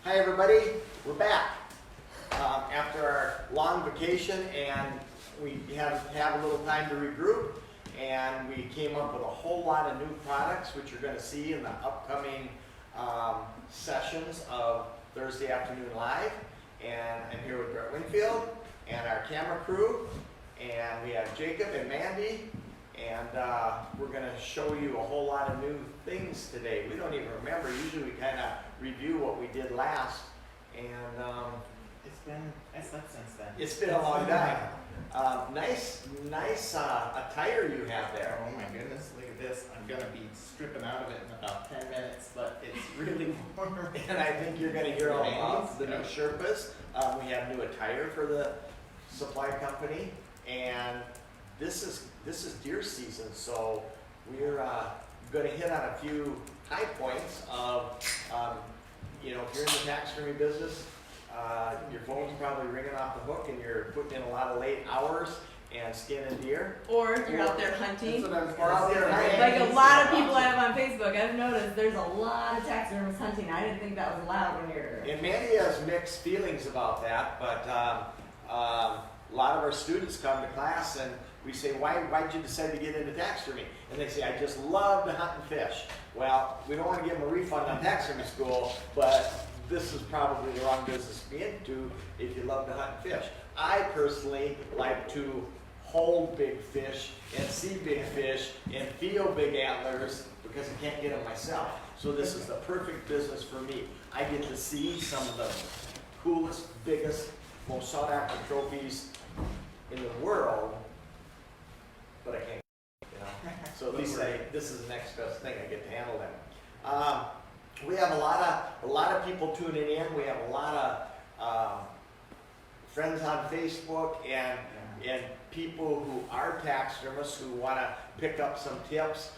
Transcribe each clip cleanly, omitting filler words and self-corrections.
Hi everybody, we're back after our long vacation, and we have a little time to regroup, and we came up with a whole lot of new products which you're going to see in the upcoming sessions of Thursday Afternoon Live. And I'm here with Brett Winfield and our camera crew, and we have Jacob and Mandy, and we're going to show you a whole lot of new things today. We don't even remember. Usually we kind of review what we did last, and I slept since then. it's been a long time. Nice attire you have there. Oh my goodness, look at this. I'm going to be stripping out of it in about 10 minutes, but it's really warm. And I think you're going to hear all about the new Sherpas. We have new attire for the supply company, and this is deer season, so we're going to hit on a few high points of, if you're in the taxidermy business, your phone's probably ringing off the hook and you're putting in a lot of late hours and skinning deer. Or if you're out there hunting. Or out there hunting. Like a lot of people I have on Facebook, I've noticed there's a lot of taxidermists hunting. I didn't think that was allowed when you're... And Mandy has mixed feelings about that, but a lot of our students come to class and we say, why'd you decide to get into taxidermy? And they say, I just love to hunt and fish. Well, we don't want to give them a refund on taxidermy school, but this is probably the wrong business to be into if you love to hunt and fish. I personally like to hold big fish and see big fish and feel big antlers because I can't get them myself. So this is the perfect business for me. I get to see some of the coolest, biggest, most sought after trophies in the world, but I can't, So at least this is the next best thing. I get to handle them. We have a lot of people tuning in. We have a lot of friends on Facebook and people who are taxidermists who want to pick up some tips.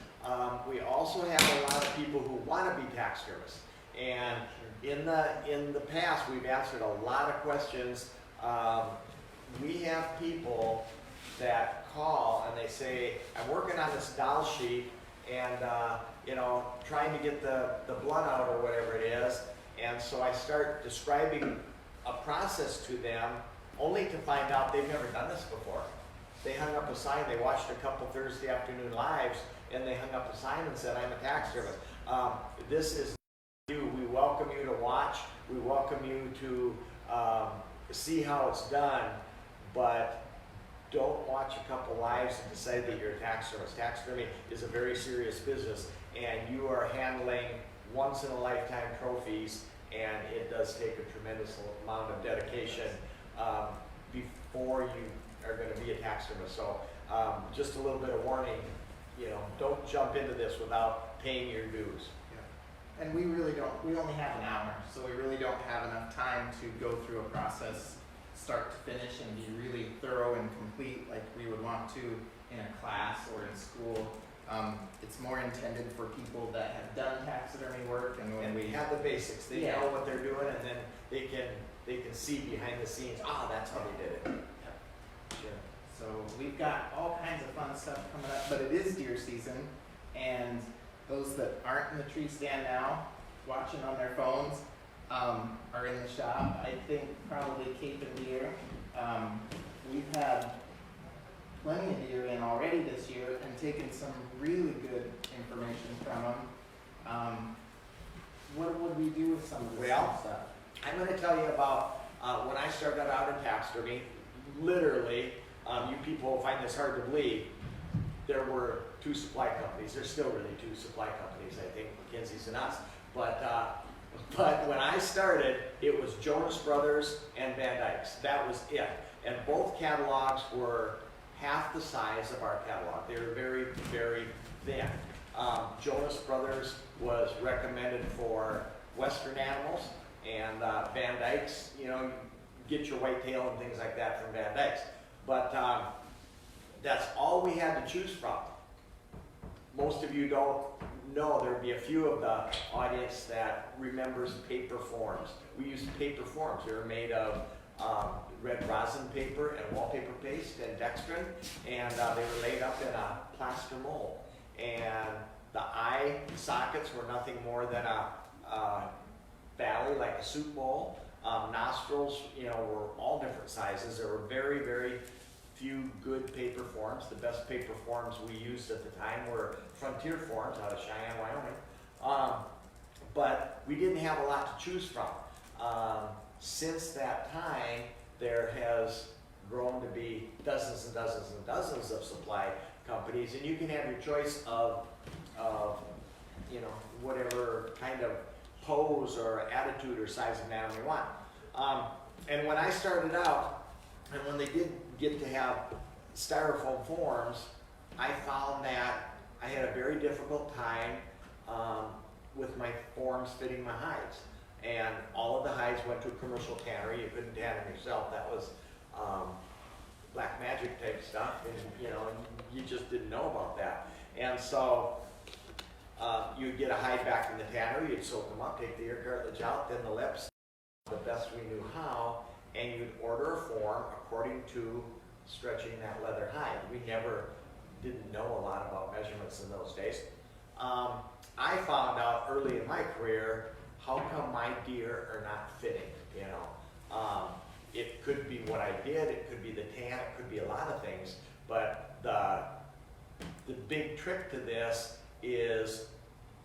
We also have a lot of people who want to be taxidermists. And in the past, we've answered a lot of questions. We have people that call and they say, I'm working on this doll sheet and trying to get the blood out or whatever it is. And so I start describing a process to them only to find out they've never done this before. They hung up a sign, they watched a couple Thursday Afternoon Lives, and they hung up a sign and said, I'm a taxidermist. This is you. We welcome you to watch. We welcome you to see how it's done, but don't watch a couple lives and decide that you're a taxidermist. Taxidermy is a very serious business, and you are handling once-in-a-lifetime trophies, and it does take a tremendous amount of dedication before you are going to be a taxidermist. So just a little bit of warning, don't jump into this without paying your dues. Yeah. And we only have an hour, so we really don't have enough time to go through a process start to finish and be really thorough and complete like we would want to in a class or in school. It's more intended for people that have done taxidermy work, and when we have the basics, they know what they're doing, and then they can see behind the scenes. That's how they did it. Yep. Sure. So we've got all kinds of fun stuff coming up, but it is deer season, and those that aren't in the tree stand now, watching on their phones, are in the shop. I think probably Cape and deer. We've had plenty of deer in already this year and taken some really good information from them. What would we do with some of this stuff? I'm going to tell you about when I started out in taxidermy. Literally, you people find this hard to believe, there were two supply companies. There's still really two supply companies, I think, McKinsey's and us. But when I started, it was Jonas Brothers and Van Dyke's. That was it. And both catalogs were half the size of our catalog. They were very, very thin. Jonas Brothers was recommended for Western animals, and Van Dyke's, get your whitetail and things like that from Van Dyke's. But that's all we had to choose from. Most of you don't know, there'd be a few of the audience that remembers paper forms. We used paper forms. They were made of red rosin paper and wallpaper paste and dextrin, and they were laid up in a plaster mold. And the eye sockets were nothing more than a valley, like a a soup bowl. Nostrils, you know, were all different sizes. There were very, very few good paper forms. The best paper forms we used at the time were Frontier forms out of Cheyenne, Wyoming. But we didn't have a lot to choose from. Since that time, there has grown to be dozens and dozens and dozens of supply companies, and you can have your choice of you know, whatever kind of pose or attitude or size of animal you want. And when I started out, and when they did get to have styrofoam forms, I found that I had a very difficult time with my forms fitting my hides. And all of the hides went to a commercial tannery. You couldn't tan them yourself. That was black magic type stuff, and you know, you just didn't know about that. And so you'd get a hide back from the tannery, you'd soak them up, take the ear cartilage out, then the lips, the best we knew how, and you'd order a form according to stretching that leather hide. We never didn't know a lot about measurements in those days. I found out early in my career, how come my deer are not fitting, you know? It could be what I did, it could be the tan, it could be a lot of things, but the big trick to this is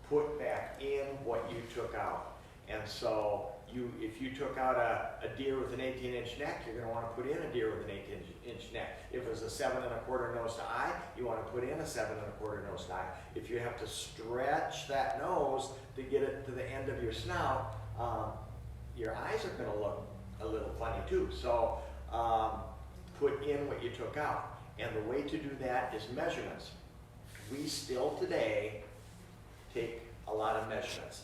put back in what you took out. And so if you took out a deer with an 18-inch neck, you're going to want to put in a deer with an 18-inch neck. If it was a 7 1/4 nose to eye, you want to put in a 7 1/4 nose to eye. If you have to stretch that nose to get it to the end of your snout, your eyes are going to look a little funny too. So put in what you took out. And the way to do that is measurements. We still today take a lot of measurements.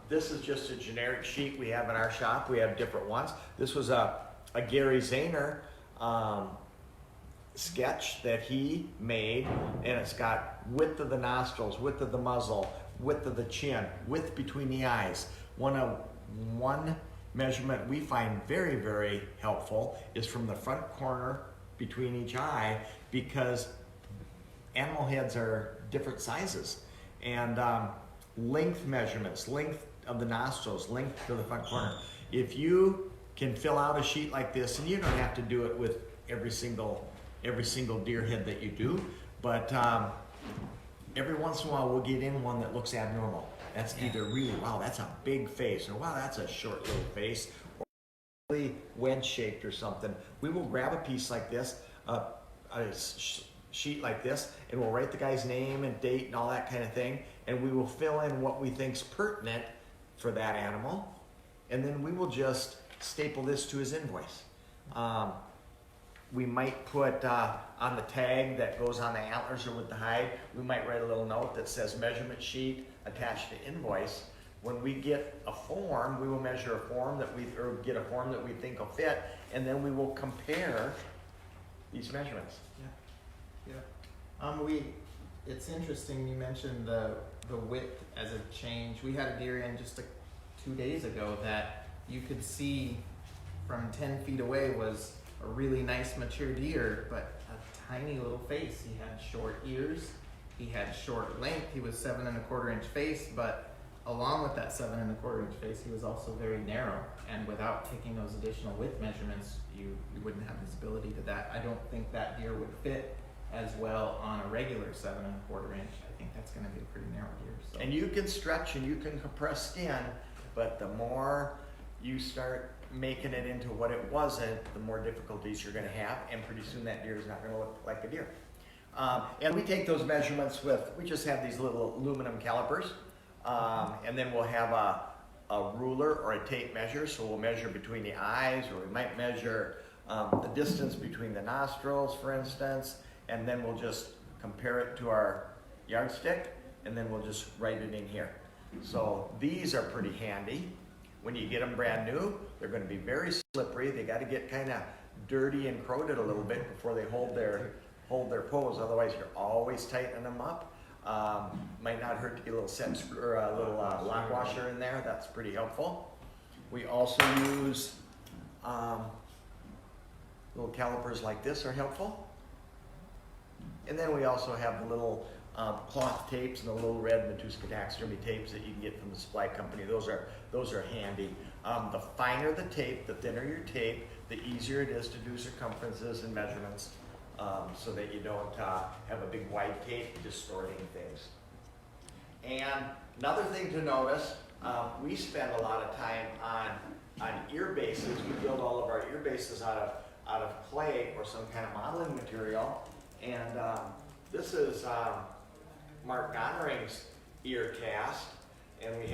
This is just a generic sheet we have in our shop. We have different ones. This was a Gary Zahner sketch that he made, and it's got width of the nostrils, width of the muzzle, width of the chin, width between the eyes. One measurement we find very, very helpful is from the front corner between each eye, because animal heads are different sizes. And length measurements, length of the nostrils, length to the front corner. If you can fill out a sheet like this, and you don't have to do it with every single deer head that you do, but every once in a while we'll get in one that looks abnormal. That's either really, wow, that's a big face, or wow, that's a short little face, or really wedge shaped or something. We will grab a piece like this, a sheet like this, and we'll write the guy's name and date and all that kind of thing, and we will fill in what we think's pertinent for that animal, and then we will just staple this to his invoice. We might put on the tag that goes on the antlers or with the hide, we might write a little note that says measurement sheet attached to invoice. When we get a form, we will measure a form or get a form that we think will fit, and then we will compare these measurements. It's interesting you mentioned the width as a change. We had a deer in just 2 days ago that you could see from 10 feet away was a really nice mature deer, but a tiny little face. He had short ears, he had short length, he was 7 1/4 inch face, but along with that 7 1/4 inch face, he was also very narrow. And without taking those additional width measurements, you wouldn't have visibility to that. I don't think that deer would fit as well on a regular 7 1/4 inch. I think that's going to be a pretty narrow deer. So. And you can stretch and you can compress skin, but the more you start making it into what it wasn't, the more difficulties you're going to have, and pretty soon that deer is not going to look like a deer. And we take those measurements we just have these little aluminum calipers, and then we'll have a ruler or a tape measure, so we'll measure between the eyes, or we might measure the distance between the nostrils, for instance, and then we'll just compare it to our yardstick, and then we'll just write it in here. So these are pretty handy. When you get them brand new, they're going to be very slippery. They got to get kind of dirty and corroded a little bit before they hold their pose. Otherwise, you're always tightening them up. Might not hurt to get a little set screw or a little lock washer in there. That's pretty helpful. We also use little calipers like this are helpful. And then we also have the little cloth tapes and the little red Matuska taxidermy tapes that you can get from the supply company. Those are handy. The finer the tape, the thinner your tape, the easier it is to do circumferences and measurements, so that you don't have a big wide tape distorting things. And another thing to notice, we spend a lot of time on ear bases. We build all of our ear bases out of clay or some kind of modeling material. And this is Mark Gonering's ear cast, and we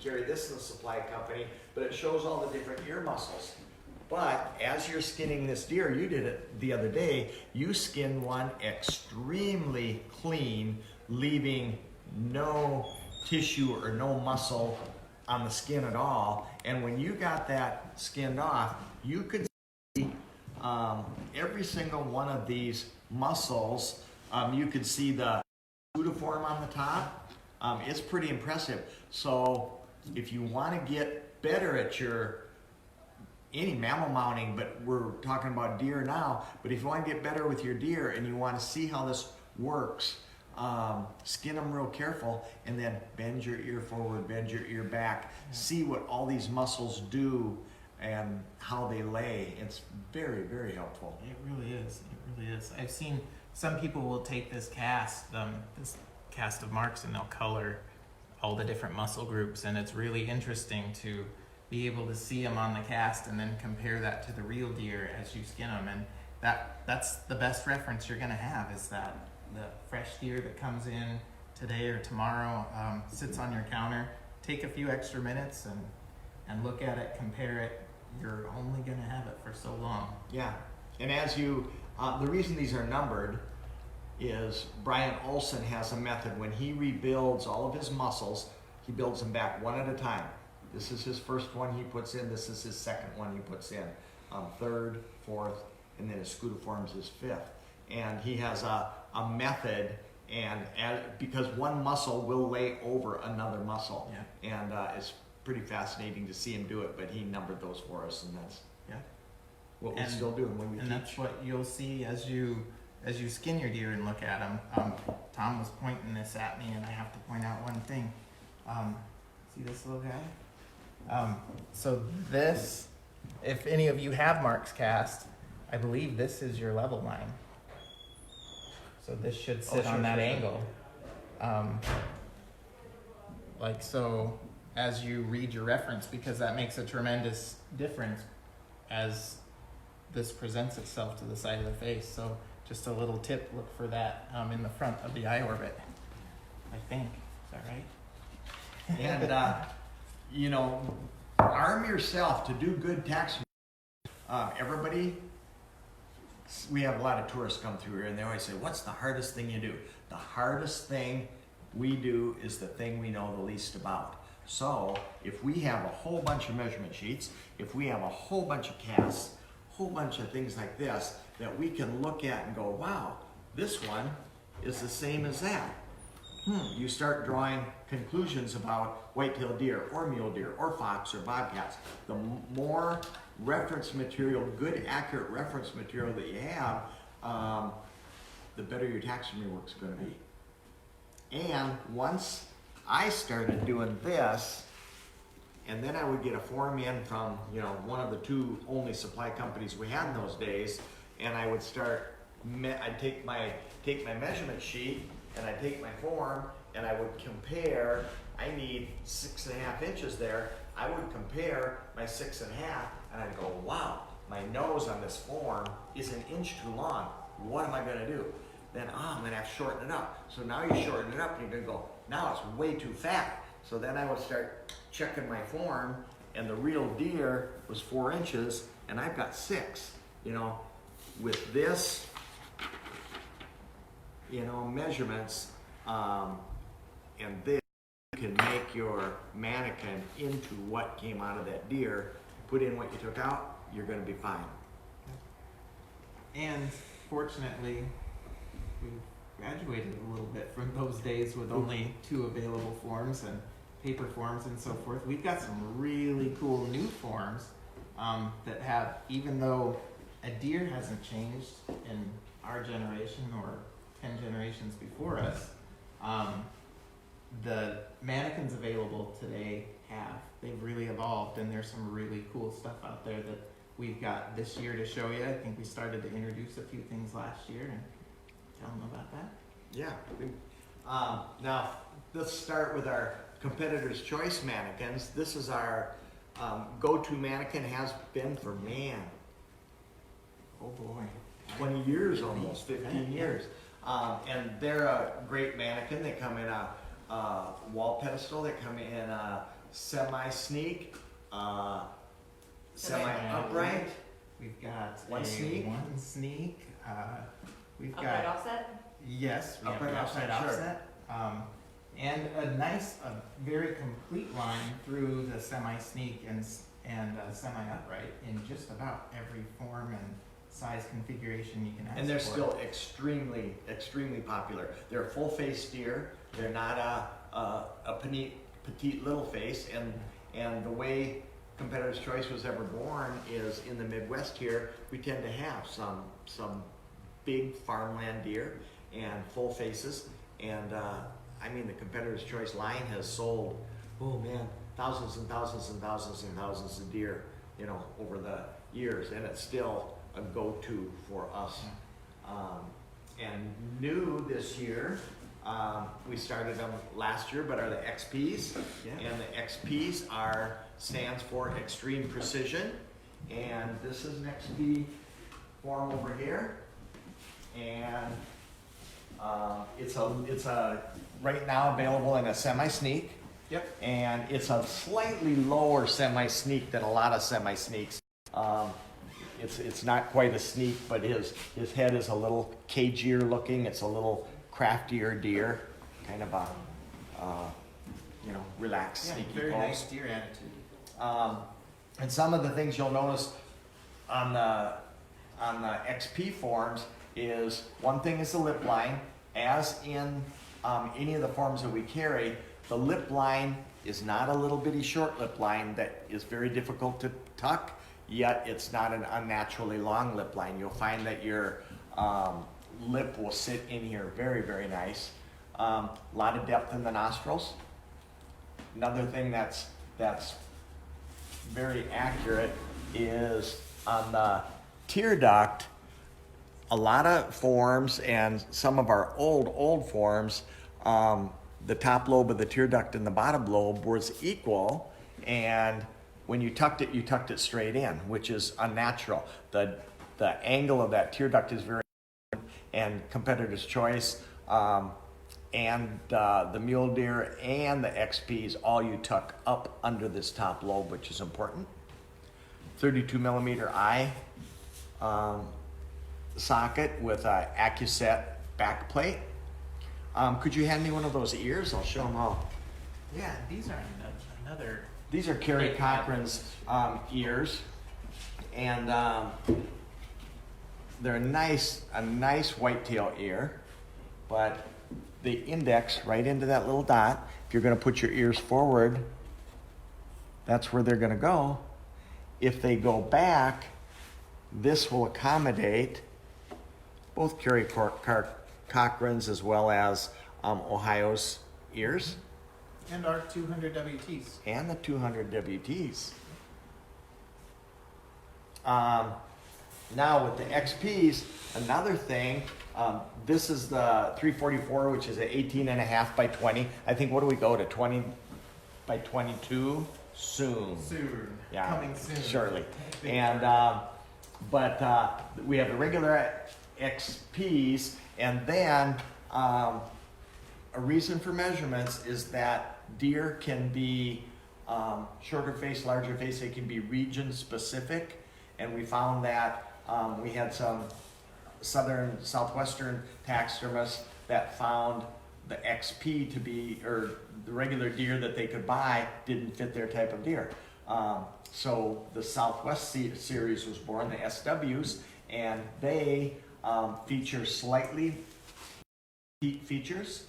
carry this in the supply company, but it shows all the different ear muscles. But as you're skinning this deer, you did it the other day, you skinned one extremely clean, leaving no tissue or no muscle on the skin at all. And when you got that skinned off, you could see every single one of these muscles. You could see the uniform on the top. It's pretty impressive. So if you want to get better at any mammal mounting, but we're talking about deer now, but if you want to get better with your deer and you want to see how this works, skin them real careful and then bend your ear forward, bend your ear back, see what all these muscles do and how they lay. It's very, very helpful. It really is. It really is. I've seen some people will take this cast of Mark's, and they'll color all the different muscle groups, and it's really interesting to be able to see them on the cast and then compare that to the real deer as you skin them. And that's the best reference you're going to have, is that the fresh deer that comes in today or tomorrow, sits on your counter. Take a few extra minutes and look at it, compare it. You're only going to have it for so long. Yeah, and as you, the reason these are numbered is Brian Olson has a method. When he rebuilds all of his muscles, he builds them back one at a time. This is his first one he puts in. This is his second one he puts in. Third, fourth, and then his scudiforms is fifth. And he has a method, and because one muscle will lay over another muscle. Yeah. And it's pretty fascinating to see him do it, but he numbered those for us, and that's what we still do when we teach. And that's what you'll see as you skin your deer and look at them. Tom was pointing this at me, and I have to point out one thing. See this little guy? So this, if any of you have Mark's cast, I believe this is your level line. So this should sit on that angle. Like so, as you read your reference, because that makes a tremendous difference as this presents itself to the side of the face. So just a little tip, look for that in the front of the eye orbit, I think. Is that right? And, you know, arm yourself to do good taxidermy. Everybody, we have a lot of tourists come through here, and they always say, what's the hardest thing you do? The hardest thing we do is the thing we know the least about. So if we have a whole bunch of measurement sheets, if we have a whole bunch of casts, a whole bunch of things like this that we can look at and go, wow, this one is the same as that. You start drawing conclusions about white-tailed deer or mule deer or fox or bobcats. The more reference material, good, accurate reference material that you have, the better your taxidermy work's going to be. And once I started doing this, and then I would get a form in from, you know, one of the two only supply companies we had in those days, and I would start, I'd take my measurement sheet, and I'd take my form, and I would compare, I need 6.5 inches there, I would compare my 6.5, and I'd go, wow, my nose on this form is an inch too long, what am I gonna do? Then, I'm gonna have to shorten it up. So now you shorten it up, and you're gonna go, now it's way too fat. So then I would start checking my form, and the real deer was 4 inches, and I've got 6. You know, with this, you know, measurements, and this, you can make your mannequin into what came out of that deer. Put in what you took out, you're gonna be fine. And fortunately, we graduated a little bit from those days with only 2 available forms and paper forms and so forth. We've got some really cool new forms that have, even though a deer hasn't changed in our generation or 10 generations before us, The mannequins available today they've really evolved, and there's some really cool stuff out there that we've got this year to show you. I think we started to introduce a few things last year, and tell them about that. Yeah. Now, let's start with our Competitor's Choice mannequins. This is our go-to mannequin, has been for, man, Oh boy. 20 years almost, 15 years. And they're a great mannequin. They come in a wall pedestal, they come in a semi-sneak, semi-upright. We've got One sneak? One sneak. We've Upright got offset? yes, we have Upright the upright offset, sure. offset. And a very complete line through the semi-sneak and semi-upright in just about every form and size configuration you can ask for. And they're still extremely, extremely popular. They're a full-face deer. They're not a petite little face. And the way Competitor's Choice was ever born is in the Midwest here, we tend to have some big farmland deer and full faces. And I mean, the Competitor's Choice line has sold, oh man, thousands and thousands and thousands and thousands of deer, you know, over the years. And it's still a go-to for us. And new this year, we started them last year, but are the XPs. Yeah. And the XPs stands for Extreme Precision. And this is an XP form over here. And it's a right now available in a semi-sneak. Yep. And it's a slightly lower semi-sneak than a lot of semi-sneaks. It's not quite a sneak, but his head is a little cagier looking. It's a little craftier deer, kind of a relaxed, sneaky very pose. nice deer attitude. And some of the things you'll notice on the XP forms is one thing is the lip line. As in any of the forms that we carry, the lip line is not a little bitty short lip line that is very difficult to tuck. Yet it's not an unnaturally long lip line. You'll find that your lip will sit in here very, very nice. A lot of depth in the nostrils. Another thing that's very accurate is on the tear duct. A lot of forms and some of our old forms, the top lobe of the tear duct and the bottom lobe was equal, and when you tucked it straight in, which is unnatural. The angle of that tear duct is very important, and Competitor's Choice and the mule deer and the XPs, all you tuck up under this top lobe, which is important. 32 millimeter eye socket with a AccuSet back plate. Could you hand me one of those ears? I'll show them how. Yeah, these are another. These are Kerry Cochran's ears, and they're a nice whitetail ear, but they index right into that little dot. If you're going to put your ears forward, that's where they're going to go. If they go back, this will accommodate both Kerry Cochran's as well as Ohio's ears. And our 200 WTs. And the 200 WTs. Now with the XPs, another thing, this is the 344, which is an 18.5 by 20. I think, what do we go to, 20 by 22? Soon. Yeah, Coming soon. Shortly. And, but we have the regular XPs, and then a reason for measurements is that deer can be shorter face, larger face. They can be region specific, and we found that we had some southwestern taxidermists that found the XP to be, or the regular deer that they could buy didn't fit their type of deer. So the Southwest series was born, the SWs, and they feature slightly petite features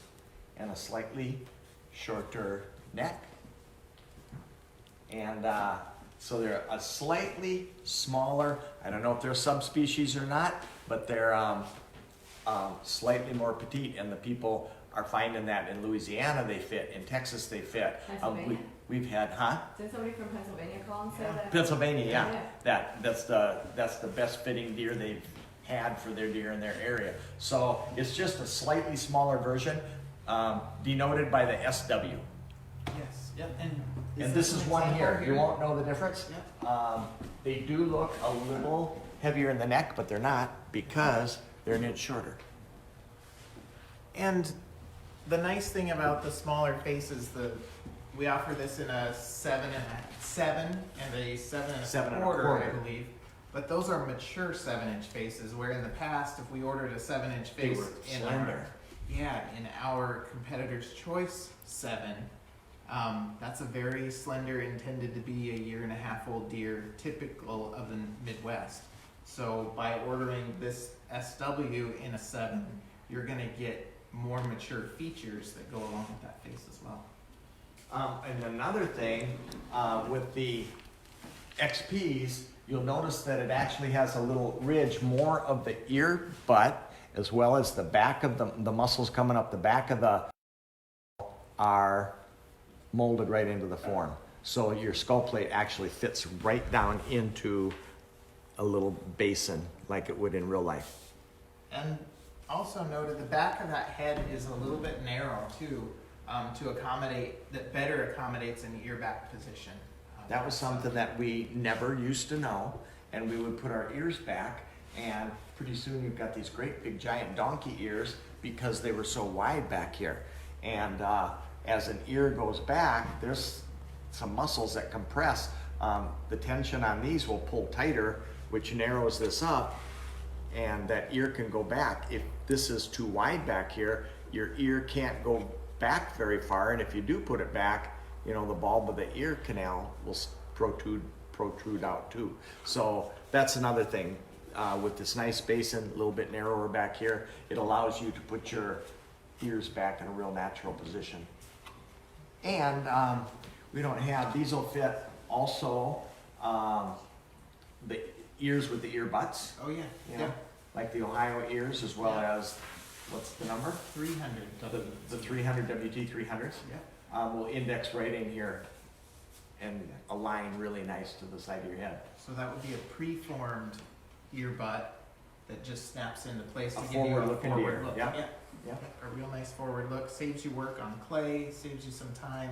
and a slightly shorter neck. And so they're a slightly smaller, I don't know if they're a subspecies or not, but they're slightly more petite, and the people are finding that in Louisiana they fit, in Texas they fit. Pennsylvania? We've had, huh? Did somebody from Pennsylvania call and say that? Pennsylvania, yeah. Yeah. That's the best fitting deer they've had for their deer in their area. So it's just a slightly smaller version, denoted by the SW. Yes, yep, and This is one here. You won't know the difference. Yep. They do look a little heavier in the neck, but they're not because they're an inch shorter. And the nice thing about the smaller faces, we offer this in a 7 and a 7 and a quarter, I believe. But those are mature 7-inch faces, where in the past, if we ordered a 7-inch face in our competitor's choice 7, that's a very slender, intended to be a 1.5-year-old deer, typical of the Midwest. So by ordering this SW in a 7, you're gonna get more mature features that go along with that face as well. And another thing, with the XPs, you'll notice that it actually has a little ridge, more of the ear butt, as well as the back of the muscles coming up the back of the are molded right into the form. So your skull plate actually fits right down into a little basin like it would in real life. And also noted, the back of that head is a little bit narrow too, to accommodate, that better accommodates an ear back position. That was something that we never used to know, and we would put our ears back, and pretty soon you've got these great big giant donkey ears because they were so wide back here. And as an ear goes back, there's some muscles that compress. The tension on these will pull tighter, which narrows this up, and that ear can go back. If this is too wide back here, your ear can't go back very far, and if you do put it back, you know, the bulb of the ear canal will protrude out too. So that's another thing. With this nice basin, a little bit narrower back here, it allows you to put your ears back in a real natural position. And we don't have, these will fit also the ears with the ear butts. Oh yeah, You know, like the Ohio ears, as well as, what's the number? 300. The 300 WT 300s. Yeah. Will index right in here and align really nice to the side of your head. So that would be a preformed ear butt that just snaps into place to A give you a forward-looking forward deer. look. Yeah. Yeah. A real nice forward look. Saves you work on clay. Saves you some time.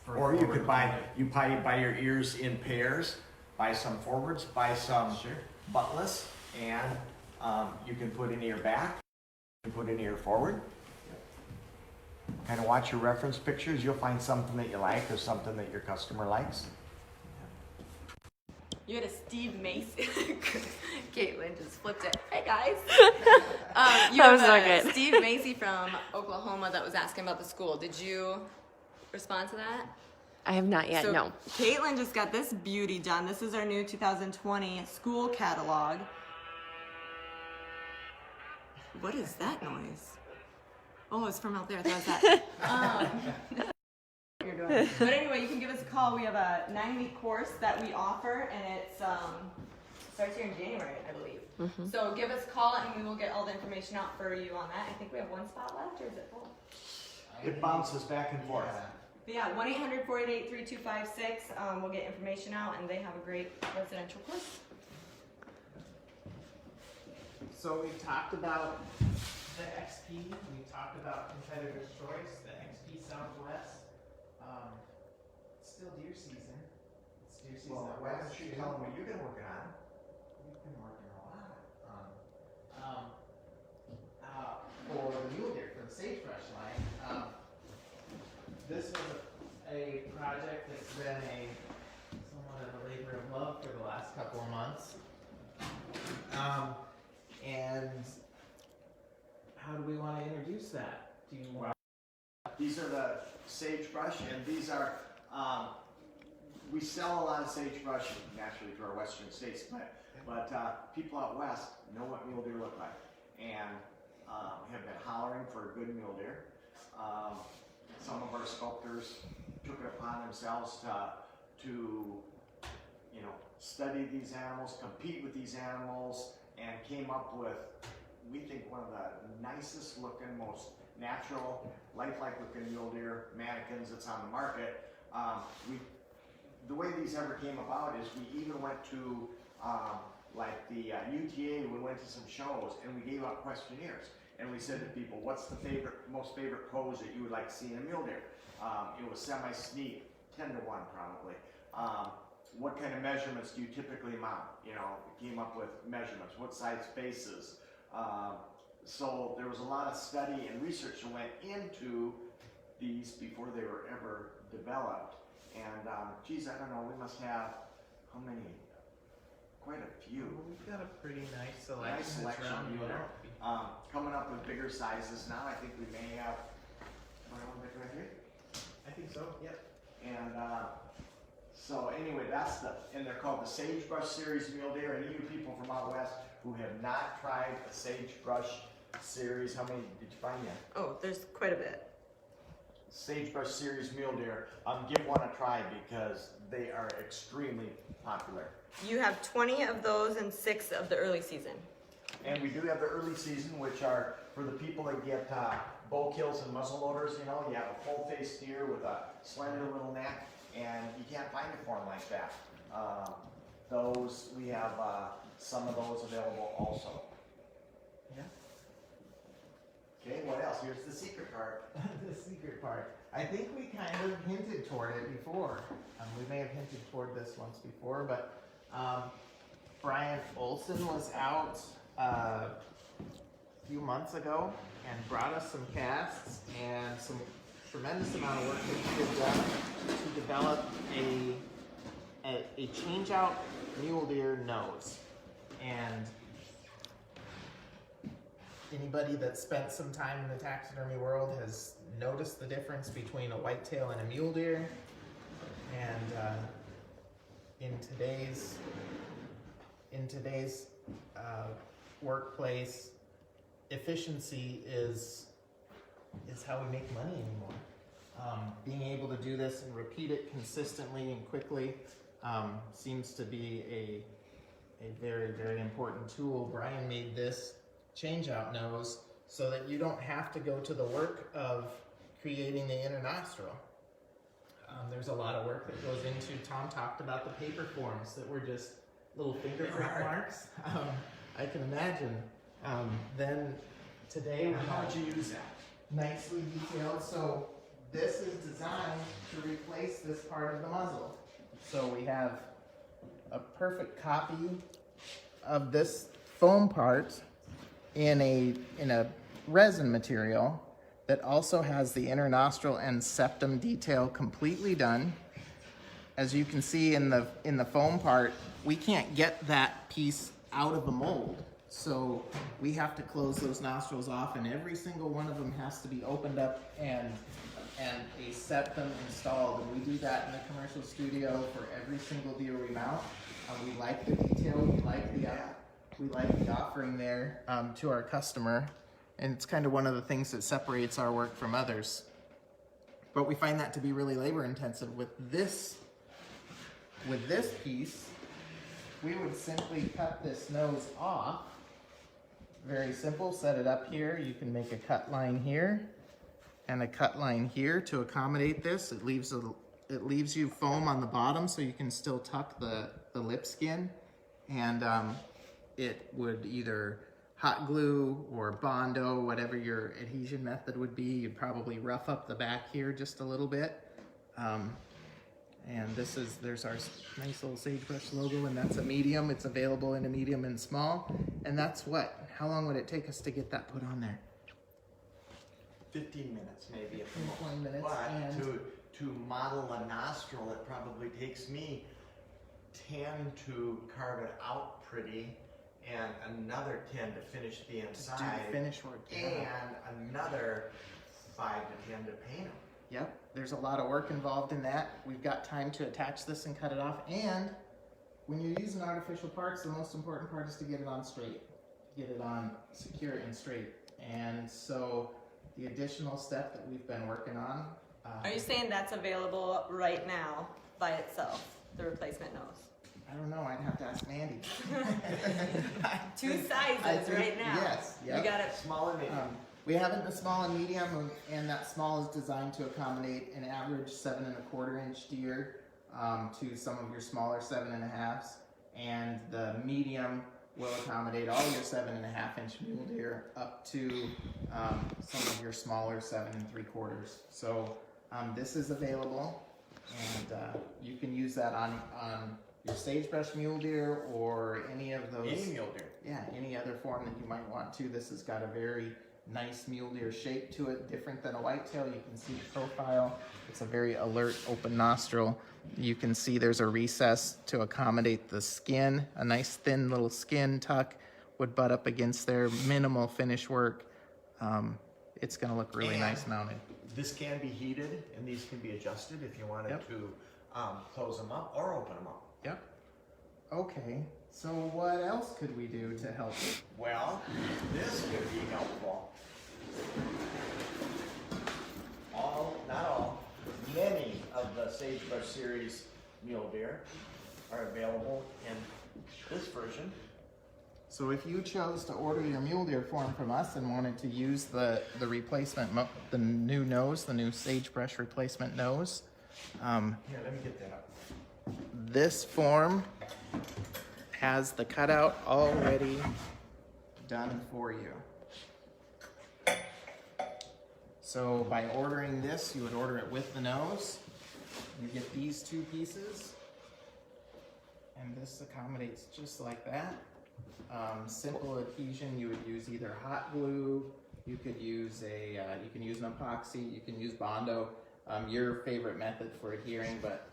For a Or you could forward-looking look. buy your ears in pairs, buy some forwards, buy some Sure. buttless, and you can put an ear back, you can put an ear forward. Kind of watch your reference pictures. You'll find something that you like or something that your customer likes. You had a Steve Macy. Caitlin just flipped it. Hey guys. You That was have so a good. Steve Macy from Oklahoma that was asking about the school. Did you respond to that? I have not yet, So no. Caitlin just got this beauty done. This is our new 2020 school catalog. What is that noise? Oh, it's from out there. I thought it was that. You're doing. But anyway, you can give us a call. We have a 9-week course that we offer, and it starts here in January, I believe. Mm-hmm. So give us a call, and we will get all the information out for you on that. I think we have one spot left, or is it full? It bounces back and forth. But yeah, 1-800-488-3256. We'll get information out, and they have a great residential course. So we've talked about the XP, we've talked about competitor's choice, the XP Southwest. It's still deer season. It's deer season. Well, out why west, don't you too. tell them what you've been working on? We've been working a lot for the mule deer, for the sagebrush line. This was a project that's been somewhat of a labor of love for the last couple of months. And how do we want to introduce that? Do you want? These are the sagebrush, and these are, we sell a lot of sagebrush naturally to our western states, but people out west know what mule deer look like, and have been hollering for a good mule deer. Some of our sculptors took it upon themselves to study these animals, compete with these animals, and came up with, we think, one of the nicest looking, most natural, lifelike looking mule deer mannequins that's on the market. The way these ever came about is we even went to like the UTA, we went to some shows and we gave out questionnaires. And we said to people, what's the most favorite pose that you would like to see in a mule deer? It was semi-sneak, 10 to 1 probably. What kind of measurements do you typically mount? You know, we came up with measurements, what size faces. So there was a lot of study and research that went into these before they were ever developed. And geez, I don't know, we must have, how many? Quite a few. Well, we've got a pretty nice selection. Nice selection of mule deer. Around. Coming up with bigger sizes now, I think we may have, right here? I think so, yep. And so anyway, and they're called the sagebrush series mule deer. And you people from out west who have not tried a sagebrush series, how many did you find yet? Oh, there's quite a bit. Sagebrush series mule deer, give one a try because they are extremely popular. You have 20 of those and 6 of the early season. And we do have the early season, which are for the people that get bow kills and muzzle loaders. You know, you have a full-faced deer with a slender little neck, and you can't find a form like that. Those we have some of those available also. Yeah. Okay, what else? Here's the secret part. The secret part. I think we kind of hinted toward it before. We may have hinted toward this once before, but Brian Olson was out a few months ago and brought us some casts and some tremendous amount of work that he had done to develop a change-out mule deer nose. And anybody that's spent some time in the taxidermy world has noticed the difference between a whitetail and a mule deer. And in today's workplace, efficiency is how we make money anymore. Being able to do this and repeat it consistently and quickly seems to be a very, very important tool. Brian made this change-out nose so that you don't have to go to the work of creating the inner nostril. There's a lot of work that goes into, Tom talked about the paper forms that were just little fingerprint marks. I can imagine. Then today we How have would you use that? nicely detailed. So this is designed to replace this part of the muzzle. So we have a perfect copy of this foam part in a resin material that also has the inner nostril and septum detail completely done. As you can see in the foam part, we can't get that piece out of the mold. So we have to close those nostrils off, and every single one of them has to be opened up and a septum installed. And we do that in the commercial studio for every single deer we mount. We like the detail, we like the offering there to our customer. And it's kind of one of the things that separates our work from others. But we find that to be really labor intensive. With this piece, we would simply cut this nose off. Very simple, set it up here. You can make a cut line here and a cut line here to accommodate this. It leaves you foam on the bottom so you can still tuck the lip skin. And it would either hot glue or Bondo, whatever your adhesion method would be. You'd probably rough up the back here just a little bit. And there's our nice little sagebrush logo, and that's a medium. It's available in a medium and small. And that's what? How long would it take us to get that put on there? 15 minutes maybe at the most. 20 minutes. But And to model a nostril, it probably takes me 10 to carve it out pretty, and another 10 to finish the inside, do the finish work. Yeah. and another 5 to 10 to paint them. Yep, there's a lot of work involved in that. We've got time to attach this and cut it off. And when you're using artificial parts, the most important part is to get it on straight. Get it on secure and straight. And so the additional step that we've been working on. Are you saying that's available right now by itself, the replacement nose? I don't know, I'd have to ask Mandy. 2 sizes I think- right now. Yes, You yep. got it. Small and medium. We have it in the small and medium, and that small is designed to accommodate an average 7 1/4 inch deer to some of your smaller 7 1/2s, and the medium will accommodate all your 7 1/2 inch mule deer up to some of your smaller 7 3/4. So this is available, and you can use that on your sagebrush mule deer or any of those. Any mule deer. Yeah, any other form that you might want to. This has got a very nice mule deer shape to it, different than a whitetail. You can see the profile. It's a very alert, open nostril. You can see there's a recess to accommodate the skin. A nice thin little skin tuck would butt up against there. Minimal finish work. It's going to look really nice mounted. This can be heated, and these can be adjusted if you wanted to close them up or open them up. Yep. Okay, so what else could we do to help? Well, this could be helpful. Not all, many of the sagebrush series mule deer are available in this version. So if you chose to order your mule deer form from us and wanted to use the replacement, the new nose, the new sagebrush replacement nose, Here, let me get that up. this form has the cutout already done for you. So by ordering this, you would order it with the nose. You get these two pieces, and this accommodates just like that. Simple adhesion, you would use either hot glue, you could use you can use an epoxy, you can use Bondo, your favorite method for adhering, but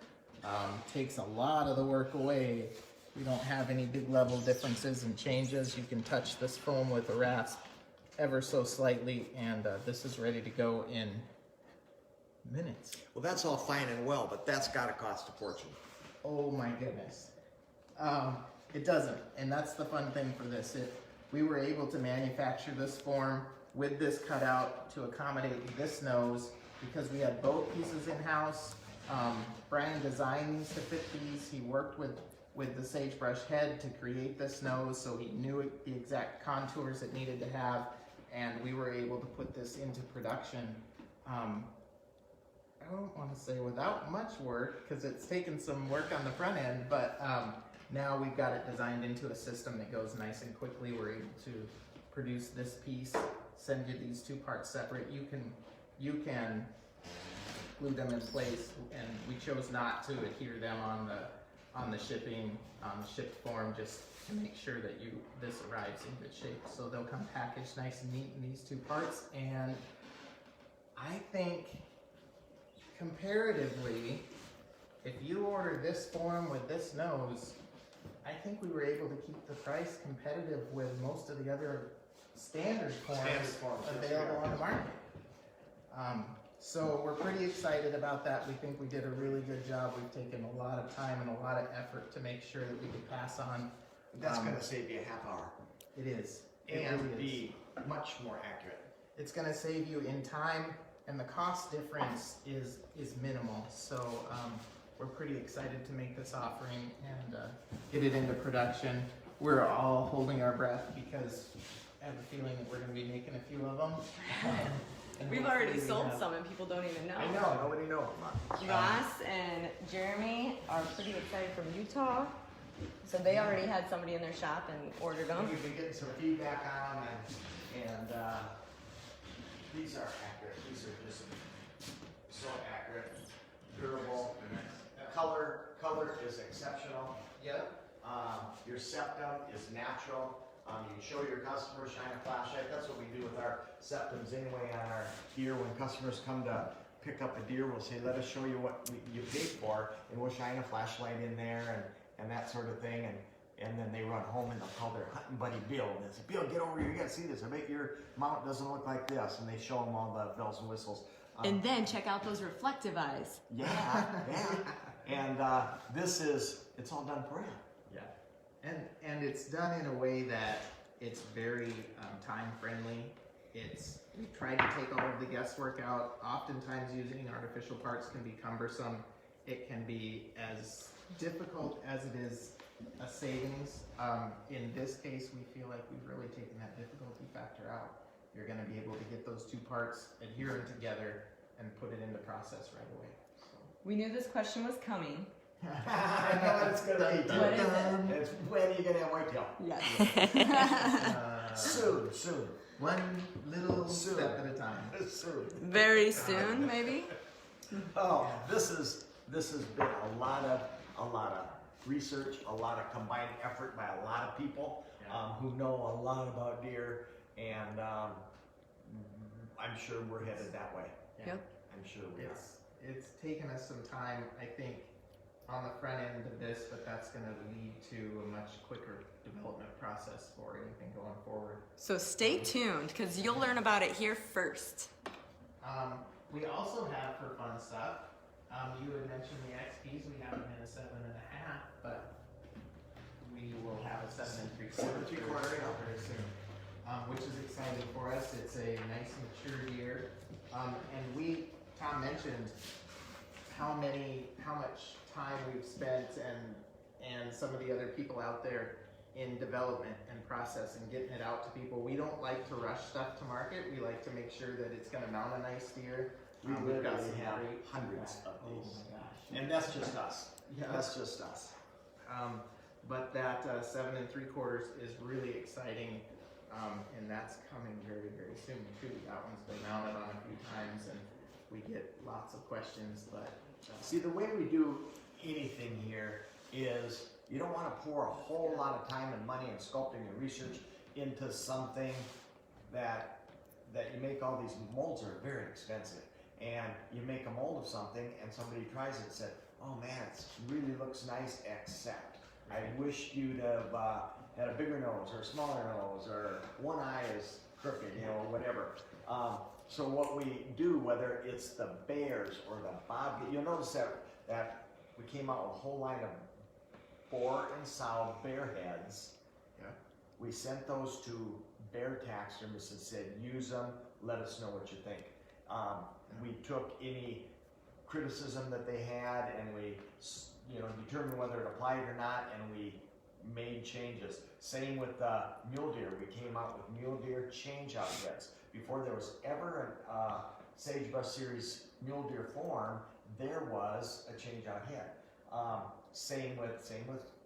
takes a lot of the work away. You don't have any big level differences and changes. You can touch this foam with a rasp ever so slightly, and this is ready to go in minutes. Well, that's all fine and well, but that's got to cost a fortune. Oh my goodness. It doesn't, and that's the fun thing for this. We were able to manufacture this form with this cutout to accommodate this nose because we had both pieces in-house. Brian designed these to fit these. He worked with the sagebrush head to create this nose, so he knew the exact contours it needed to have, and we were able to put this into production. I don't want to say without much work, because it's taken some work on the front end, but now we've got it designed into a system that goes nice and quickly. We're able to produce this piece, send you these two parts separate. You can glue them in place, and we chose not to adhere them on the shipped form, just to make sure that this arrives in good shape. So they'll come packaged nice and neat in these two parts, and I think comparatively, if you order this form with this nose, I think we were able to keep the price competitive with most of the other standard forms available on the market. So we're pretty excited about that. We think we did a really good job. We've taken a lot of time and a lot of effort to make sure that we could pass on. That's going to save you a half hour. It is. It And really is. be much more accurate. It's going to save you in time, and the cost difference is minimal. So we're pretty excited to make this offering and get it into production. We're all holding our breath because I have a feeling that we're going to be making a few of them. And We've hopefully already we sold have- some and people don't even know. I know, nobody knows. Ross and Jeremy are pretty excited from Utah. So they already had somebody in their shop and ordered them. We've been getting some feedback on them, and these are accurate. These are just so accurate, durable. Color is exceptional. Yep. Your septum is natural. You show your customers, shine a flashlight. That's what we do with our septums anyway on our deer. When customers come to pick up a deer, we'll say, let us show you what you paid for, and we'll shine a flashlight in there and that sort of thing. And then they run home and they'll call their hunting buddy Bill. And they say, Bill, get over here, you gotta see this. I bet your mount doesn't look like this. And they show them all the bells and whistles. And then check out those reflective eyes. Yeah. And it's all done for you. Yeah, and it's done in a way that it's very time friendly. We try to take all of the guesswork out. Oftentimes using artificial parts can be cumbersome. It can be as difficult as it is a savings. In this case, we feel like we've really taken that difficulty factor out. you're going to be able to get those two parts adhering together and put it into process right away. So. We knew this question was coming. I know what it's gonna be. What is it? It's when are you gonna have whitetail? Yes. Soon. One little step at a time. Soon. Very soon, maybe. Oh, this has been a lot of research, a lot of combined effort by a lot of people who know a lot about deer, and I'm sure we're headed that way. Yeah. Yep. I'm sure we are. It's taken us some time, I think, on the front end of this, but that's going to lead to a much quicker development process for anything going forward. So stay tuned, because you'll learn about it here first. We also have for fun stuff. You had mentioned the XPs. We have them in a 7.5, but we will have a 7 3/4 very soon, which is exciting for us. It's a nice mature deer, and Tom mentioned how much time we've spent and some of the other people out there in development and process and getting it out to people. We don't like to rush stuff to market. We like to make sure that it's going to mount a nice deer. We We've got literally some have great hundreds feedback. of these. Oh my gosh. And that's just us. Yeah. That's just us. But that 7 3/4 is really exciting, and that's coming very, very soon too. That one's been mounted on a few times, and we get lots of questions. But See, the way we do anything here is you don't want to pour a whole lot of time and money and sculpting and research into something that you make all these molds are very expensive. And you make a mold of something and somebody tries it and said, oh man, it really looks nice, except I wish you'd have had a bigger nose or a smaller nose or one eye is crooked, or whatever. So what we do, whether it's the bears or the bobcat, you'll notice that we came out with a whole line of boar and sow bear heads. yeah, We sent those to bear taxidermists and said, use them, let us know what you think. We took any criticism that they had and we determined whether it applied or not, and we made changes. Same with mule deer. We came out with mule deer change-out heads. Before there was ever a sagebrush series mule deer form, there was a change-out head. Same with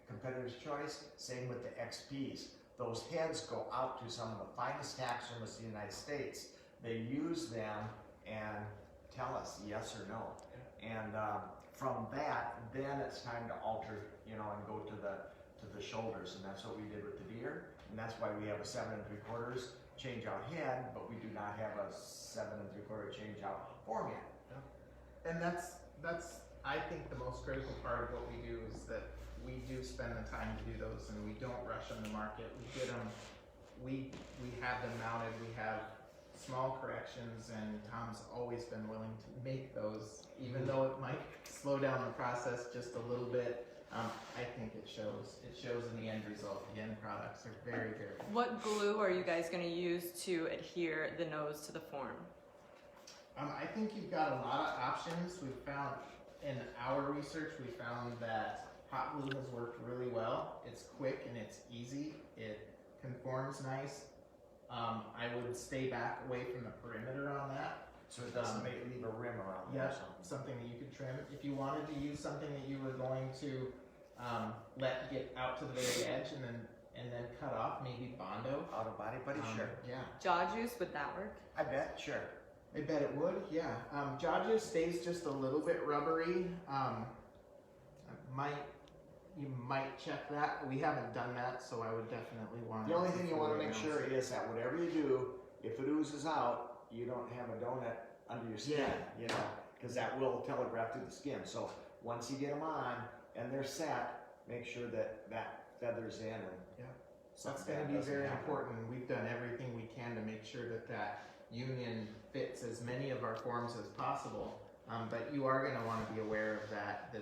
Competitor's Choice, same with the XPs. Those heads go out to some of the finest taxidermists in the United States. They use them and tell us yes or no. Yeah. And from that, then it's time to alter, and go to the shoulders, and that's what we did with the deer, and that's why we have a 7 3/4 change-out head, but we do not have a 7 3/4 change-out form yet. yeah. And that's I think the most critical part of what we do is that we do spend the time to do those, and we don't rush on the market. We get them, we have them mounted. We have small corrections, and Tom's always been willing to make those, even though it might slow down the process just a little bit. I think it shows. It shows in the end result. The end products are very, very good. What glue are you guys going to use to adhere the nose to the form? I think you've got a lot of options. We've found, in our research, we found that hot glue has worked really well. It's quick and it's easy. It conforms nice. I would stay back away from the perimeter on that. So it doesn't leave a rim around there or Yeah, something. something that you could trim. If you wanted to use something that you were going to let get out to the very edge and then cut off, maybe Bondo. Out of body putty, sure. Yeah, Jaw juice, would that work? I bet, sure. I bet it would. Yeah, jaw juice stays just a little bit rubbery. You might check that. We haven't done that, so I would definitely want. The only thing you want to make sure is that whatever you do, if it oozes out, you don't have a donut under your skin, because that will telegraph through the skin. So once you get them on and they're set, make sure that feathers in. And that's going to be very important. We've done everything we can to make sure that union fits as many of our forms as possible. But you are going to want to be aware of that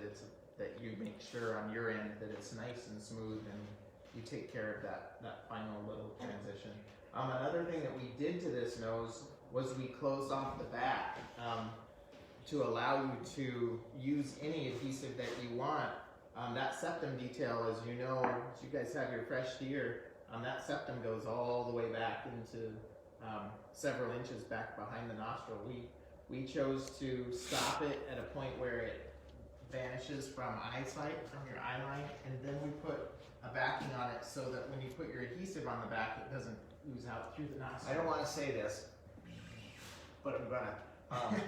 that you make sure on your end that it's nice and smooth and you take care of that final little transition. Another thing that we did to this nose was we closed off the back to allow you to use any adhesive that you want. That septum detail, as you know, as you guys have your fresh deer, that septum goes all the way back into several inches back behind the nostril. We chose to stop it at a point where it vanishes from eyesight, from your eye line, and then we put a backing on it so that when you put your adhesive on the back, it doesn't ooze out through the nostril. I don't want to say this, but I'm gonna.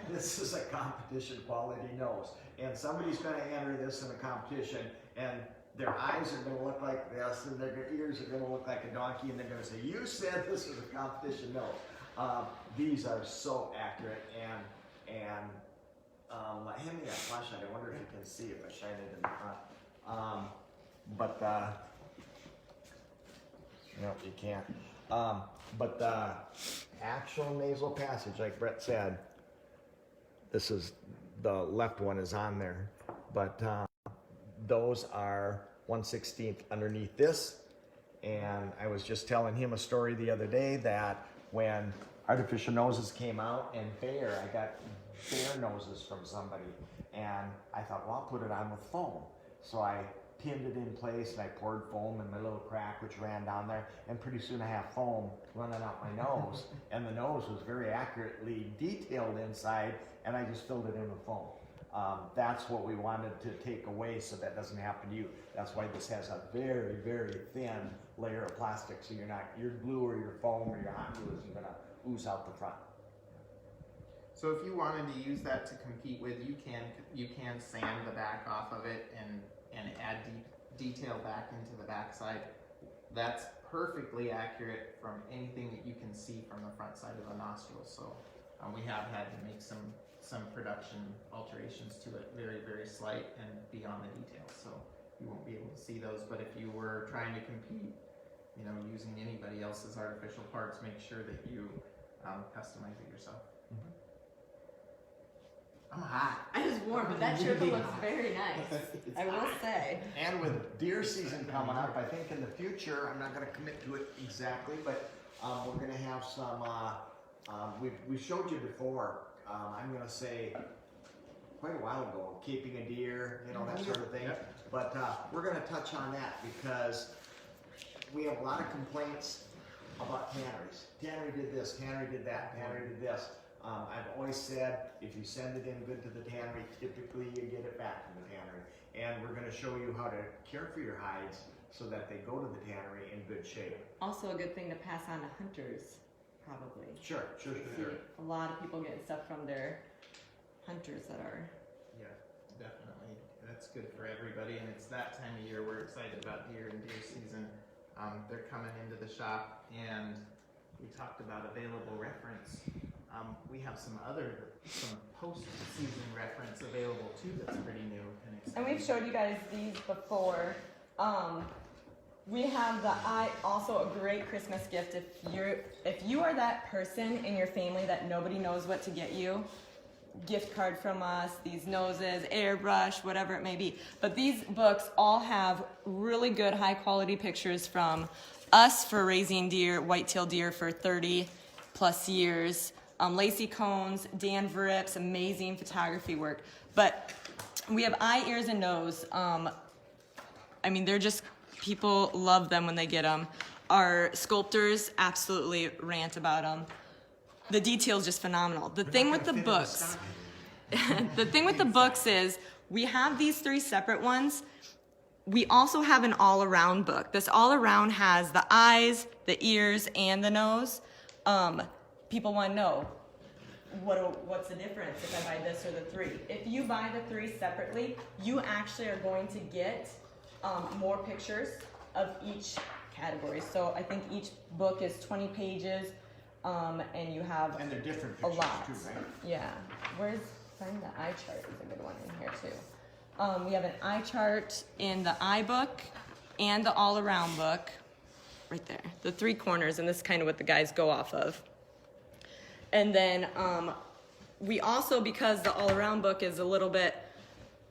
This is a competition quality nose, and somebody's gonna enter this in a competition, and their eyes are gonna look like this, and their ears are gonna look like a donkey, and they're gonna say, "You said this was a competition nose." These are so accurate, and hand me that flashlight. I wonder if you can see if I shine it in the front. No, you can't. But the actual nasal passage, like Brett said, this is the left one is on there, but those are 1/16 underneath this. And I was just telling him a story the other day that when artificial noses came out in Fair, I got bare noses from somebody, and I thought, well, I'll put it on with foam. So I pinned it in place, and I poured foam in my little crack, which ran down there, and pretty soon I have foam running out my nose, and the nose was very accurately detailed inside, and I just filled it in with foam. That's what we wanted to take away so that doesn't happen to you. That's why this has a very, very thin layer of plastic, so your glue or your foam or your hot glue isn't gonna ooze out the front. So if you wanted to use that to compete with, you can sand the back off of it and add detail back into the backside. That's perfectly accurate from anything that you can see from the front side of the nostril. So we have had to make some production alterations to it, very, very slight and beyond the details. So you won't be able to see those. But if you were trying to compete, using anybody else's artificial parts, make sure that you customize it yourself. Mm-hmm. I'm hot. I was warm, but that shirt looks very nice. I will say. And with deer season coming up, I think in the future, I'm not going to commit to it exactly, but we're going to have some, we showed you before, I'm going to say quite a while ago, keeping a deer, that sort of thing. Yep. But we're going to touch on that because we have a lot of complaints about tanneries. Tannery did this, tannery did that, tannery did this. I've always said, if you send it in good to the tannery, typically you get it back from the tannery. And we're going to show you how to care for your hides so that they go to the tannery in good shape. Also a good thing to pass on to hunters, probably. Sure. A lot of people getting stuff from their hunters that are. Yeah, definitely. That's good for everybody, and it's that time of year we're excited about deer and deer season. They're coming into the shop, and we talked about available reference. We have some post-season reference available too that's pretty new and exciting. And we've showed you guys these before. We have also a great Christmas gift if you are that person in your family that nobody knows what to get you. Gift card from us, these noses, airbrush, whatever it may be. But these books all have really good high quality pictures from us for raising deer, whitetail deer for 30 plus years. Lacey Cones, Dan Verripp's amazing photography work. But we have eye, ears, and nose. They're just, people love them when they get them. Our sculptors absolutely rant about them. The detail's just phenomenal. The thing with the books is we have these 3 separate ones. We also have an all-around book. This all-around has the eyes, the ears, and the nose. People want to know, what's the difference if I buy this or the 3? If you buy the 3 separately, you actually are going to get more pictures of each category. So I think each book is 20 pages, and you have and they're different a pictures lot. too, right? Yeah. Find the eye chart is a good one in here too. We have an eye chart in the eye book and the all-around book, right there. The 3 corners, and this is kind of what the guys go off of. And then we also, because the all-around book is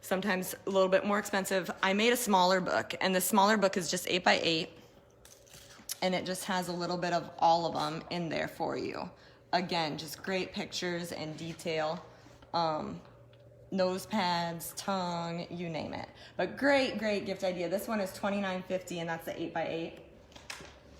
sometimes a little bit more expensive, I made a smaller book, and the smaller book is just 8 by 8, and it just has a little bit of all of them in there for you. Again, just great pictures and detail, nose pads, tongue, you name it. But great gift idea. This one is $29.50, and that's the 8 by 8.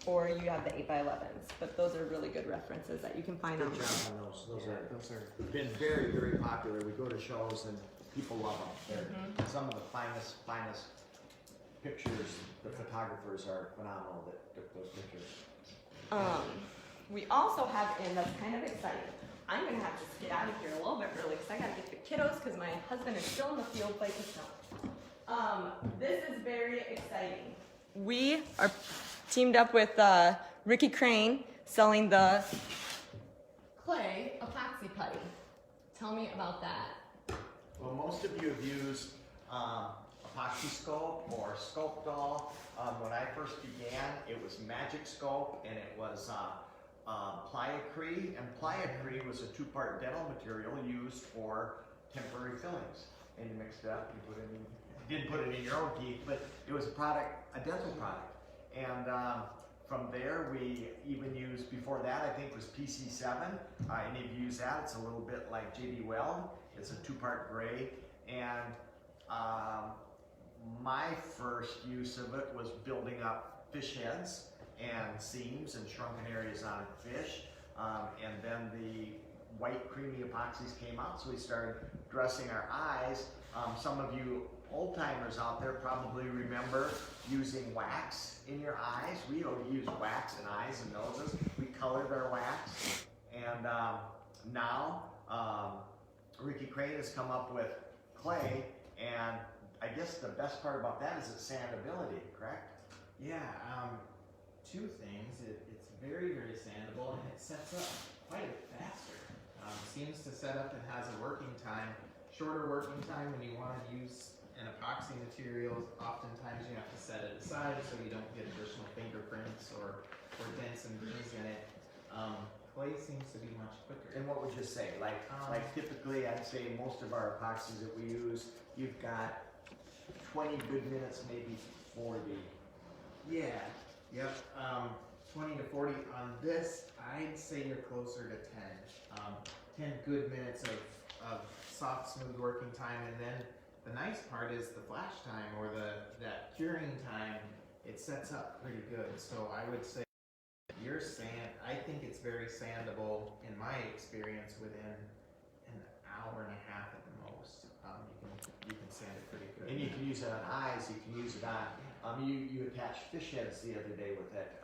or you have the 8x11s. But those are really good references that you can find Good on. job on those. Those are Been very, very popular. We go to shows and people love them. They're some of the finest pictures. The photographers are phenomenal that took those pictures. We also have in that's kind of exciting. I'm gonna have to get out of here a little bit early because I gotta get the kiddos because my husband is still in the field fighting snow. This is very exciting. We are teamed up with Ricky Crane selling the clay epoxy putty. Tell me about that. Well, most of you have used epoxy sculpt or Sculptol. When I first began, it was Magic Sculpt and it was Pliocrete. And Pliocrete was a two-part dental material used for temporary fillings. And you mixed it up, you didn't put it in your own teeth, but it was a dental product. And from there, we even used, before that, I think was PC7. Any of you use that? It's a little bit like JB Weld. It's a two-part gray. And my first use of it was building up fish heads and seams and shrunken areas on fish. And then the white creamy epoxies came out, so we started dressing our eyes. Some of you old timers out there probably remember using wax in your eyes. We don't use wax in eyes and noses. We colored our wax. And now Ricky Crane has come up with clay, and I guess the best part about that is its sandability, correct? Yeah, two things. It's very, very sandable and it sets up quite a bit faster. Seems to set up and has a working time, shorter working time when you want to use an epoxy material. Oftentimes you have to set it aside so you don't get additional fingerprints or dents and dings in it. Clay seems to be much quicker. And what would you say? Like typically I'd say most of our epoxies that we use, you've got 20 good minutes, maybe 40. Yeah, yep. 20 to 40 on this. I'd say you're closer to 10. 10 good minutes of soft, smooth working time, and then the nice part is the flash time or that curing time. It sets up pretty good. So I would say I think it's very sandable in my experience within an hour and a half at the most. You can sand it pretty good. And you can use it on eyes, you can use it on, you attached fish heads the other day with it.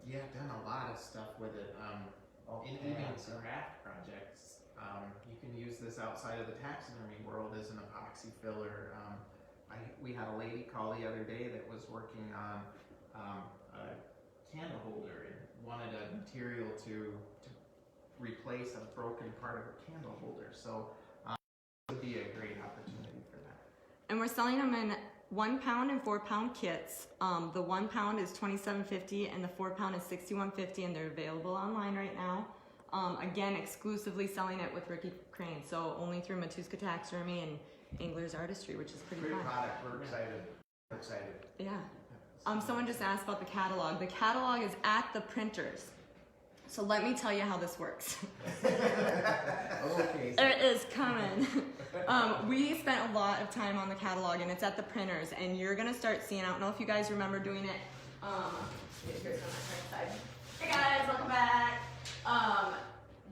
Yeah, I've done a lot of stuff with it. Even some craft projects. You can use this outside of the taxidermy world as an epoxy filler. We had a lady call the other day that was working on a candle holder and wanted a material to replace a broken part of a candle holder. So it would be a great opportunity for that. And we're selling them in 1 pound and 4 pound kits. The 1 pound is $27.50 and the 4 pound is $61.50, and they're available online right now. Again, exclusively selling it with Ricky Crane, so only through Matuska Taxidermy and Angler's Artistry, which is pretty Great fun. product, we're excited. We're excited. Yeah. Someone just asked about the catalog. The catalog is at the printers. So let me tell you how this works. Okay. It is coming. We spent a lot of time on the catalog, and it's at the printers, and you're gonna start seeing, I don't know if you guys remember doing it. Here's on my right side. Hey guys, welcome back.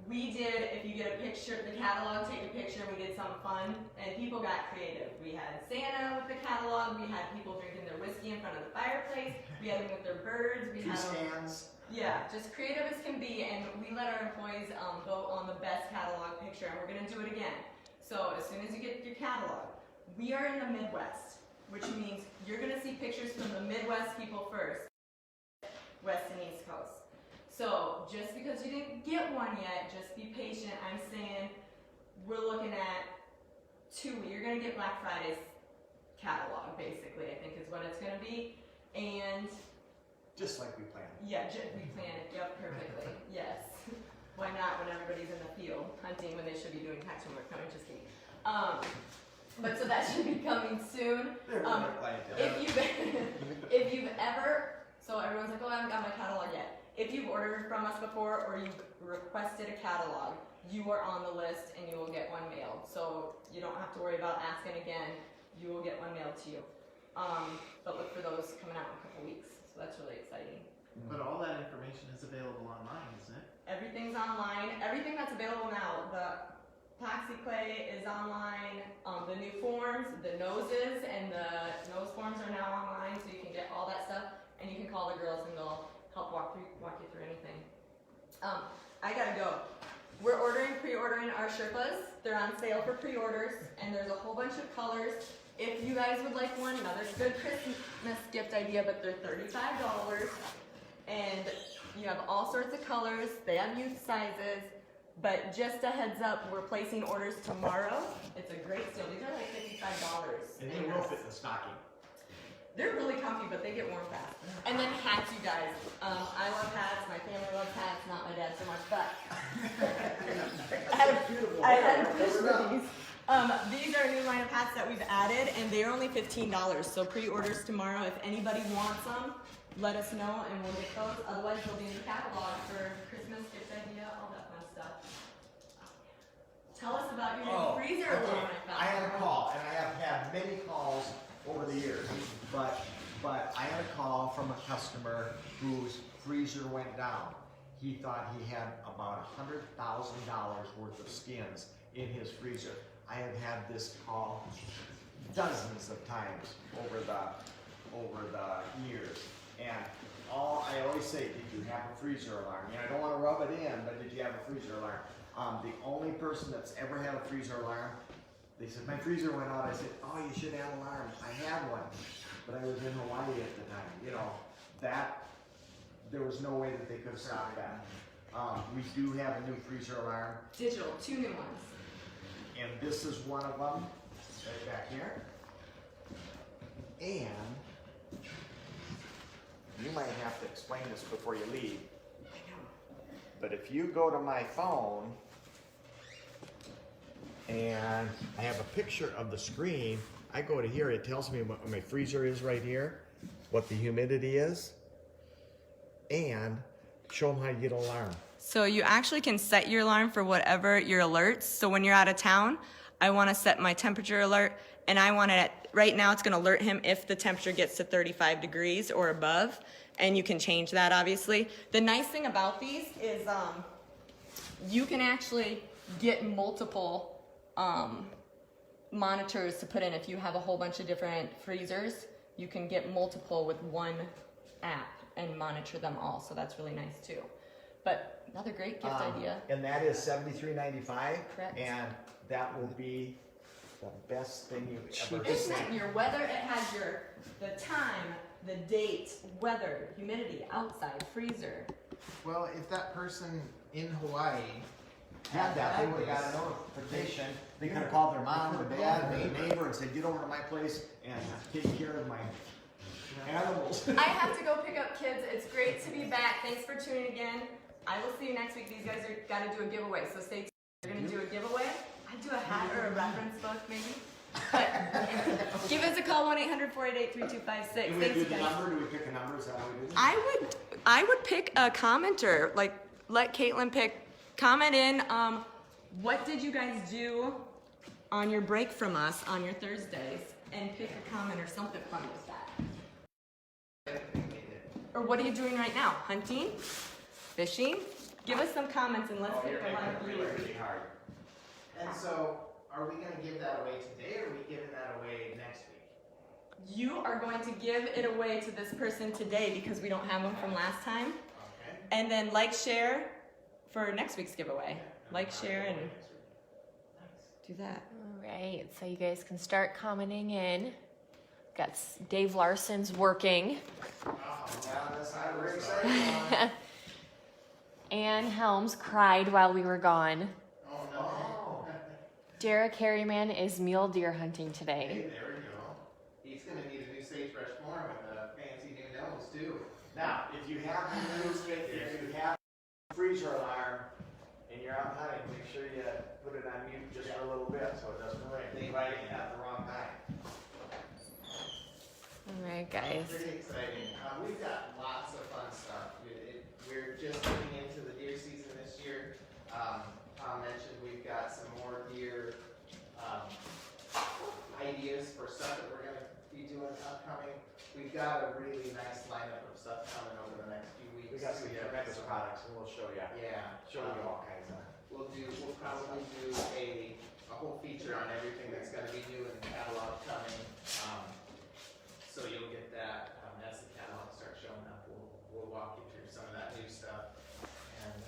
We did, if you get a picture, the catalog, take a picture, and we did something fun, and people got creative. We had Santa with the catalog, we had people drinking their whiskey in front of the fireplace, we had them with their birds, we Two had stands. yeah, just creative as can be, and we let our employees vote on the best catalog picture, and we're gonna do it again. So as soon as you get your catalog, we are in the Midwest, which means you're gonna see pictures from the Midwest people first, West and East Coast. So just because you didn't get one yet, just be patient. I'm saying we're looking at you're gonna get Black Friday's catalog, basically, I think is what it's gonna be. And Just like we planned. yeah, we plan it, yep, perfectly, yes. Why not when everybody's in the field hunting when they should be doing tax homework? No, I'm just kidding. But so that should be coming soon. If you've ever, so everyone's like, oh, I haven't got my catalog yet. If you've ordered from us before or you've requested a catalog, you are on the list and you will get one mailed. So you don't have to worry about asking again. You will get one mailed to you. But look for those coming out in a couple weeks. So So that's really exciting. But all that information is available online, isn't it? Everything's online. Everything that's available now. The Epoxy clay is online. The new forms, the noses and the nose forms are now online, so you can get all that stuff. And you can call the girls and they'll help walk you through anything. I gotta go. We're pre-ordering our Sherpas. They're on sale for pre-orders, and there's a whole bunch of colors. If you guys would like one, another good Christmas gift idea, but they're $35. And you have all sorts of colors. They have youth sizes. But just a heads up, we're placing orders tomorrow. It's a great deal. These are like $55. And they will fit in the stocking. They're really comfy, but they get warm fast. And then hats, you guys. I love hats. My family loves hats. Not my dad so much, but I had a fish for these. These are a new line of hats that we've added, and they're only $15. So pre-orders tomorrow. If anybody wants them, let us know, and we'll get those. Otherwise, they'll be in the catalog for Christmas, gift idea, all that fun stuff. Tell us about your new freezer alarm. I had a call, and I have had many calls over the years, but I had a call from a customer whose freezer went down. He thought he had about $100,000 worth of skins in his freezer. I have had this call dozens of times over the years, and I always say, did you have a freezer alarm? I don't want to rub it in, but did you have a freezer alarm? The only person that's ever had a freezer alarm, they said, my freezer went out. I said, oh, you should have an alarm. I had one, but I was in Hawaii at the time. There was no way that they could have stopped that. We do have a new freezer alarm. Digital, 2 new ones. And this is one of them, right back here. And you might have to explain this before you leave. But if you go to my phone, and I have a picture of the screen, I go to here, it tells me what my freezer is right here, what the humidity is, and show them how you get an alarm. So you actually can set your alarm for whatever your alerts. So when you're out of town, I want to set my temperature alert, and I want it, right now it's going to alert him if the temperature gets to 35 degrees or above, and you can change that obviously. The nice thing about these is you can actually get multiple monitors to put in. If you have a whole bunch of different freezers, you can get multiple with one app and monitor them all, so that's really nice too. But another great gift idea. And that is $73.95. Correct. And that will be the best thing you've ever Isn't seen. it your weather? It has the time, the date, weather, humidity, outside, freezer. Well, if that person in Hawaii Had that, they would have got a notification. They could have called their mom or dad, their neighbor, and said, get over to my place and take care of my animals. I have to go pick up kids. It's great to be back. Thanks for tuning again. I will see you next week. These guys are got to do a giveaway, so stay tuned. We're going to do a giveaway. I'd do a hat or a reference book, maybe. But give us a call, 1-800-488-3256. Do we do the number? Do we pick a number? Is that how we do it? I would pick a commenter. Like, let Caitlin pick. Comment in. What did you guys do on your break from us on your Thursdays? And pick a comment or something fun with that. Or what are you doing right now? Hunting? Fishing? Give us some comments and let's pick a line of viewers. Really hard. And so, are we going to give that away today, or are we giving that away next week? You are going to give it away to this person today because we don't have them from last time. Okay. And then like, share for next week's giveaway. Like, share, and do that. All right, so you guys can start commenting in. Got Dave Larson's working. That's not very exciting. Ann Helms cried while we were gone. Oh, no. Derek Harryman is mule deer hunting Hey, today. there we go. He's going to need a new sagebrush form with a fancy new nose, too. Now, if you have a freezer alarm and you're out hunting, make sure you put it on mute just for a little bit so it doesn't ring. They might at the wrong time. All right, guys. Pretty exciting. We've got lots of fun stuff. We're just getting into the deer season this year. Tom mentioned we've got some more deer ideas for stuff that we're going to be doing upcoming. coming. We've got a really nice lineup of stuff coming over the next few weeks. We got some tremendous products, and we'll show you. Yeah. Show you all kinds of. We'll probably do a whole feature on everything that's gonna be new in the catalog coming. So you'll get that, as the catalog starts showing up, we'll walk you through some of that new stuff. And,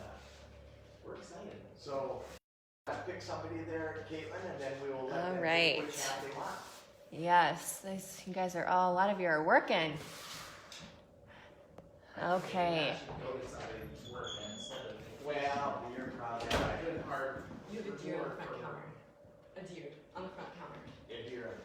we're excited. So, pick somebody there, Caitlin, and then we will let All them right. pick which hat they want. Yes, you guys are a lot of you are working. Okay. I should go to somebody who's working instead of. Well, you're probably Yeah, right. good hard. You have a deer on the front counter. A deer on the front counter. Yeah, you're right.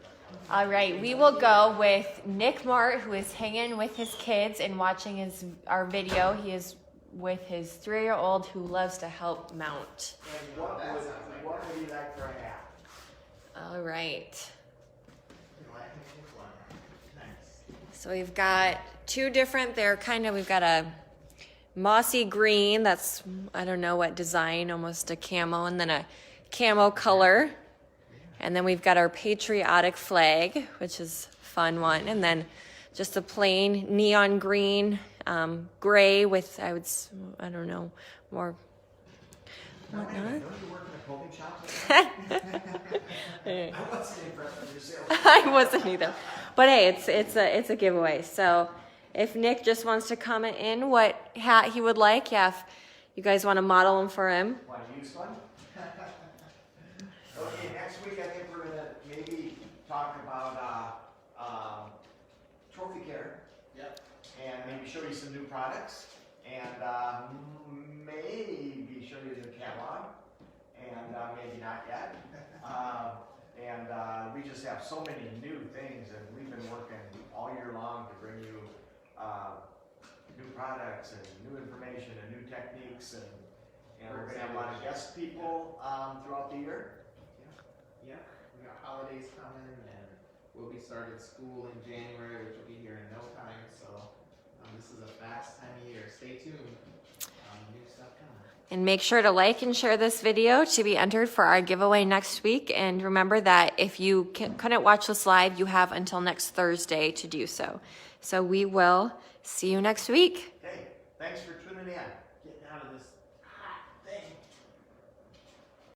All right, we will go with Nick Mart, who is hanging with his kids and watching our video. He is with his 3-year-old who loves to help mount. And what would you like for a hat? All right. Let him pick one. Nice. So we've got two different, we've got a mossy green, that's, I don't know what design, almost a camo, and then a camo color. And then we've got our patriotic flag, which is a fun one. And then just a plain neon green, gray with, I don't know, more whatnot. Don't you work in a clothing shop? I wasn't impressed with your sales. I wasn't either. But hey, it's a giveaway. So if Nick just wants to comment in what hat he would like, yeah, if you guys want to model them for him. Want to use one? Okay, next week I think we're gonna maybe talk about trophy care. Yep. And maybe show you some new products, and maybe show you the catalog, and maybe not yet. We just have so many new things, and we've been working all year long to bring you new products and new information and new techniques, and we're gonna have a lot of guest people throughout the year. Yeah, we got holidays coming, and we'll be starting school in January, which will be here in no time. So this is a fast time of year. Stay tuned. New stuff coming. And make sure to like and share this video to be entered for our giveaway next week. And remember that if you couldn't watch this live, you have until next Thursday to do so. So we will see you next week. Okay, thanks for tuning in. Getting out of this